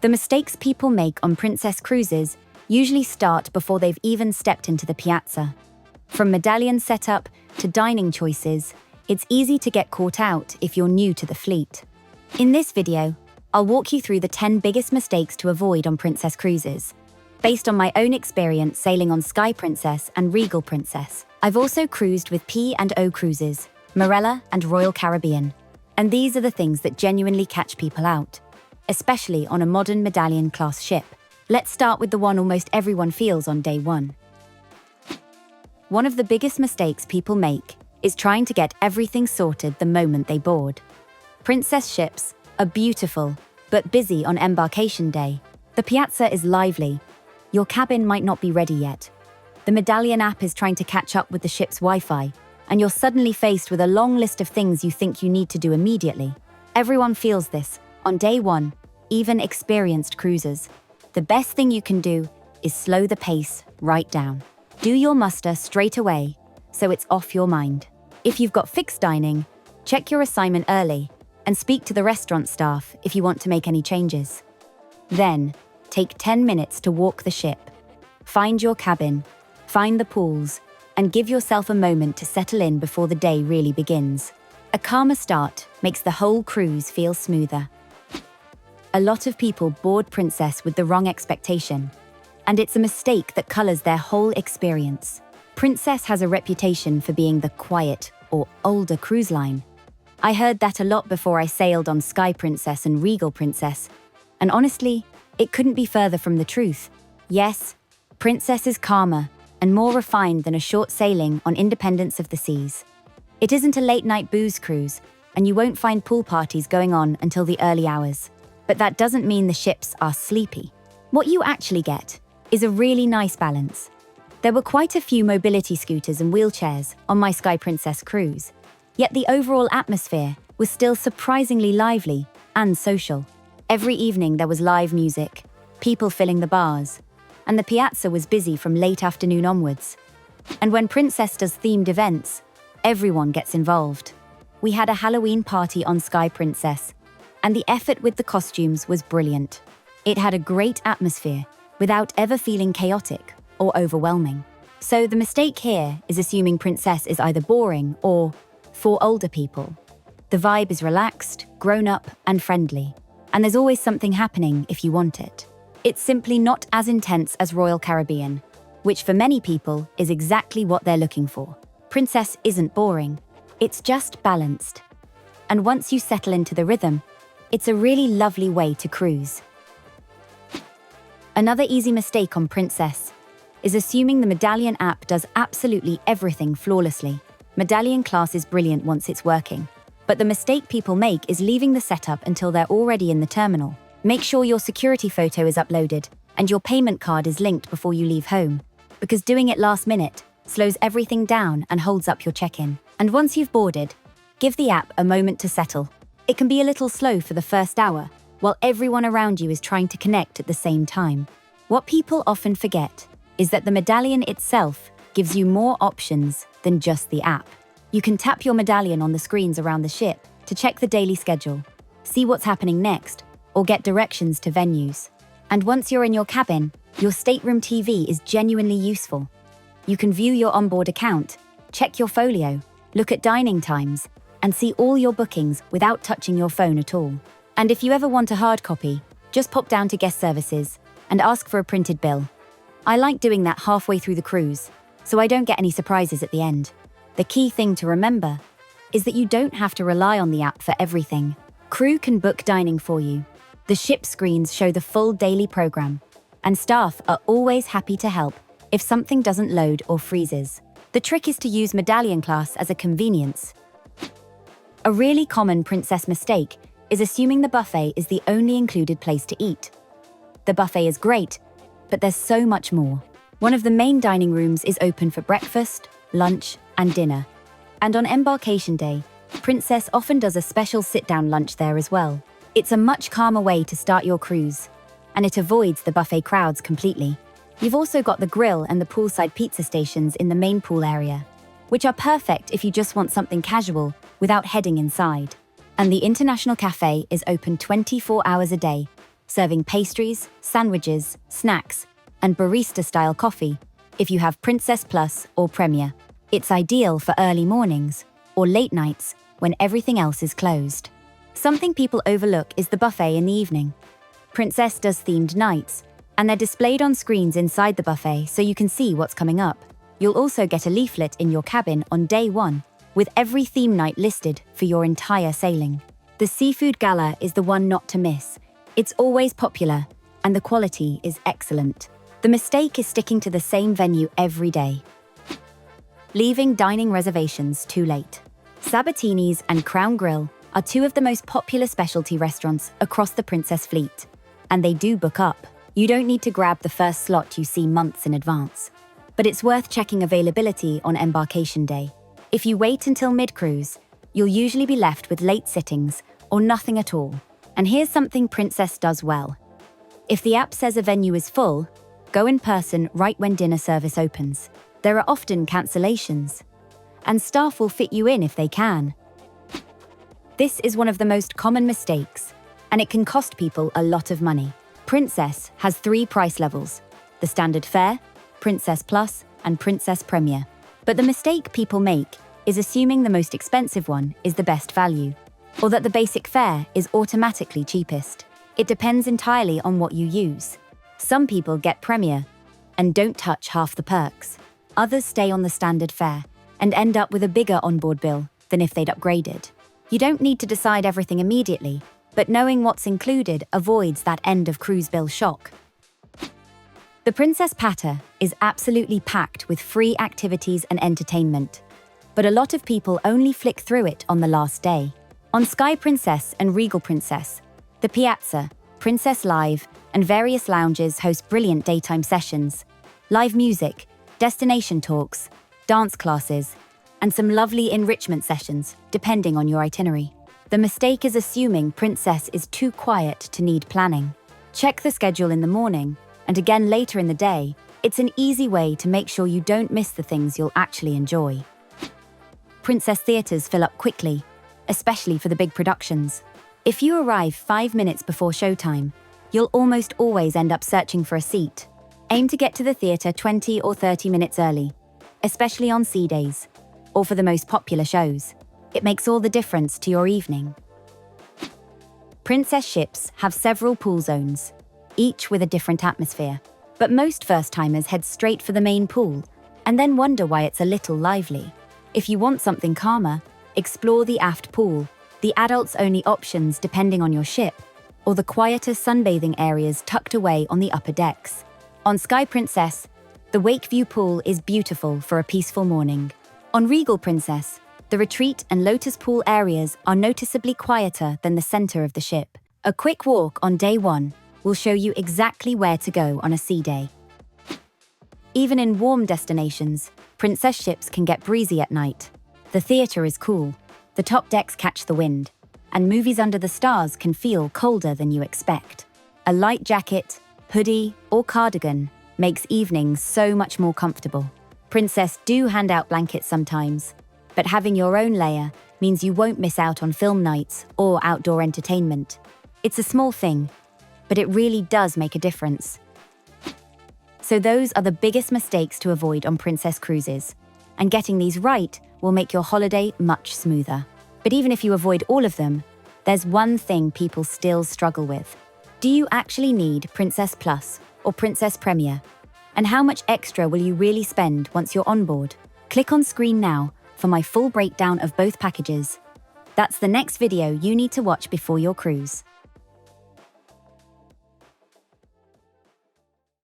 The mistakes people make on Princess cruises usually start before they've even stepped into the piazza. From medallion setup to dining choices, it's easy to get caught out if you're new to the fleet. In this video, I'll walk you through the 10 biggest mistakes to avoid on Princess cruises. Based on my own experience sailing on Sky Princess and Regal Princess, I've also cruised with P&O Cruises, Marella and Royal Caribbean. And these are the things that genuinely catch people out, especially on a modern MedallionClass ship. Let's start with the one almost everyone feels on day one. One of the biggest mistakes people make is trying to get everything sorted the moment they board. Princess ships are beautiful, but busy on embarkation day. The piazza is lively. Your cabin might not be ready yet. The Medallion app is trying to catch up with the ship's Wi-Fi, and you're suddenly faced with a long list of things you think you need to do immediately. Everyone feels this on day one, even experienced cruisers. The best thing you can do is slow the pace right down. Do your muster straight away, so it's off your mind. If you've got fixed dining, check your assignment early and speak to the restaurant staff if you want to make any changes. Then, take 10 minutes to walk the ship. Find your cabin, find the pools, and give yourself a moment to settle in before the day really begins. A calmer start makes the whole cruise feel smoother. A lot of people board Princess with the wrong expectation, and it's a mistake that colors their whole experience. Princess has a reputation for being the quiet or older cruise line. I heard that a lot before I sailed on Sky Princess and Regal Princess, and honestly, it couldn't be further from the truth. Yes, Princess is calmer and more refined than a short sailing on Independence of the Seas. It isn't a late-night booze cruise, and you won't find pool parties going on until the early hours. But that doesn't mean the ships are sleepy. What you actually get is a really nice balance. There were quite a few mobility scooters and wheelchairs on my Sky Princess cruise, yet the overall atmosphere was still surprisingly lively and social. Every evening there was live music, people filling the bars, and the piazza was busy from late afternoon onwards. And when Princess does themed events, everyone gets involved. We had a Halloween party on Sky Princess, and the effort with the costumes was brilliant. It had a great atmosphere without ever feeling chaotic or overwhelming. So the mistake here is assuming Princess is either boring or for older people. The vibe is relaxed, grown-up, and friendly, and there's always something happening if you want it. It's simply not as intense as Royal Caribbean, which for many people is exactly what they're looking for. Princess isn't boring, it's just balanced. And once you settle into the rhythm, it's a really lovely way to cruise. Another easy mistake on Princess is assuming the Medallion app does absolutely everything flawlessly. MedallionClass is brilliant once it's working, but the mistake people make is leaving the setup until they're already in the terminal. Make sure your security photo is uploaded and your payment card is linked before you leave home, because doing it last minute slows everything down and holds up your check-in. And once you've boarded, give the app a moment to settle. It can be a little slow for the first hour, while everyone around you is trying to connect at the same time. What people often forget is that the Medallion itself gives you more options than just the app. You can tap your Medallion on the screens around the ship to check the daily schedule, see what's happening next, or get directions to venues. And once you're in your cabin, your stateroom TV is genuinely useful. You can view your onboard account, check your folio, look at dining times, and see all your bookings without touching your phone at all. And if you ever want a hard copy, just pop down to guest services and ask for a printed bill. I like doing that halfway through the cruise, so I don't get any surprises at the end. The key thing to remember is that you don't have to rely on the app for everything. Crew can book dining for you. The ship screens show the full daily program, and staff are always happy to help if something doesn't load or freezes. The trick is to use MedallionClass as a convenience. A really common Princess mistake is assuming the buffet is the only included place to eat. The buffet is great, but there's so much more. One of the main dining rooms is open for breakfast, lunch, and dinner. And on embarkation day, Princess often does a special sit-down lunch there as well. It's a much calmer way to start your cruise, and it avoids the buffet crowds completely. You've also got the grill and the poolside pizza stations in the main pool area, which are perfect if you just want something casual without heading inside. And the International Cafe is open 24 hours a day, serving pastries, sandwiches, snacks, and barista-style coffee. If you have Princess Plus or Premier, it's ideal for early mornings or late nights when everything else is closed. Something people overlook is the buffet in the evening. Princess does themed nights, and they're displayed on screens inside the buffet so you can see what's coming up. You'll also get a leaflet in your cabin on day one, with every theme night listed for your entire sailing. The Seafood Gala is the one not to miss. It's always popular, and the quality is excellent. The mistake is sticking to the same venue every day. Leaving dining reservations too late. Sabatini's and Crown Grill are two of the most popular specialty restaurants across the Princess fleet, and they do book up. You don't need to grab the first slot you see months in advance. But it's worth checking availability on embarkation day. If you wait until mid-cruise, you'll usually be left with late sittings or nothing at all. And here's something Princess does well. If the app says a venue is full, go in person right when dinner service opens. There are often cancellations, and staff will fit you in if they can. This is one of the most common mistakes, and it can cost people a lot of money. Princess has 3 price levels: the standard fare, Princess Plus, and Princess Premier. But the mistake people make is assuming the most expensive one is the best value, or that the basic fare is automatically cheapest. It depends entirely on what you use. Some people get Premier and don't touch half the perks. Others stay on the standard fare and end up with a bigger onboard bill than if they'd upgraded. You don't need to decide everything immediately, but knowing what's included avoids that end of cruise bill shock. The Princess Patter is absolutely packed with free activities and entertainment, but a lot of people only flick through it on the last day. On Sky Princess and Regal Princess, the Piazza, Princess Live, and various lounges host brilliant daytime sessions, live music, destination talks, dance classes, and some lovely enrichment sessions, depending on your itinerary. The mistake is assuming Princess is too quiet to need planning. Check the schedule in the morning, and again later in the day. It's an easy way to make sure you don't miss the things you'll actually enjoy. Princess theatres fill up quickly, especially for the big productions. If you arrive 5 minutes before showtime, you'll almost always end up searching for a seat. Aim to get to the theatre 20 or 30 minutes early, especially on sea days, or for the most popular shows. It makes all the difference to your evening. Princess ships have several pool zones, each with a different atmosphere. But most first-timers head straight for the main pool and then wonder why it's a little lively. If you want something calmer, explore the aft pool, the adults-only options depending on your ship, or the quieter sunbathing areas tucked away on the upper decks. On Sky Princess, the Wakeview pool is beautiful for a peaceful morning. On Regal Princess, the retreat and lotus pool areas are noticeably quieter than the center of the ship. A quick walk on day one will show you exactly where to go on a sea day. Even in warm destinations, Princess ships can get breezy at night. The theatre is cool, the top decks catch the wind, and movies under the stars can feel colder than you expect. A light jacket, hoodie, or cardigan makes evenings so much more comfortable. Princess do hand out blankets sometimes, but having your own layer means you won't miss out on film nights or outdoor entertainment. It's a small thing, but it really does make a difference. So those are the biggest mistakes to avoid on Princess Cruises, and getting these right will make your holiday much smoother. But even if you avoid all of them, there's one thing people still struggle with. Do you actually need Princess Plus or Princess Premier? And how much extra will you really spend once you're on board? Click on screen now for my full breakdown of both packages. That's the next video you need to watch before your cruise.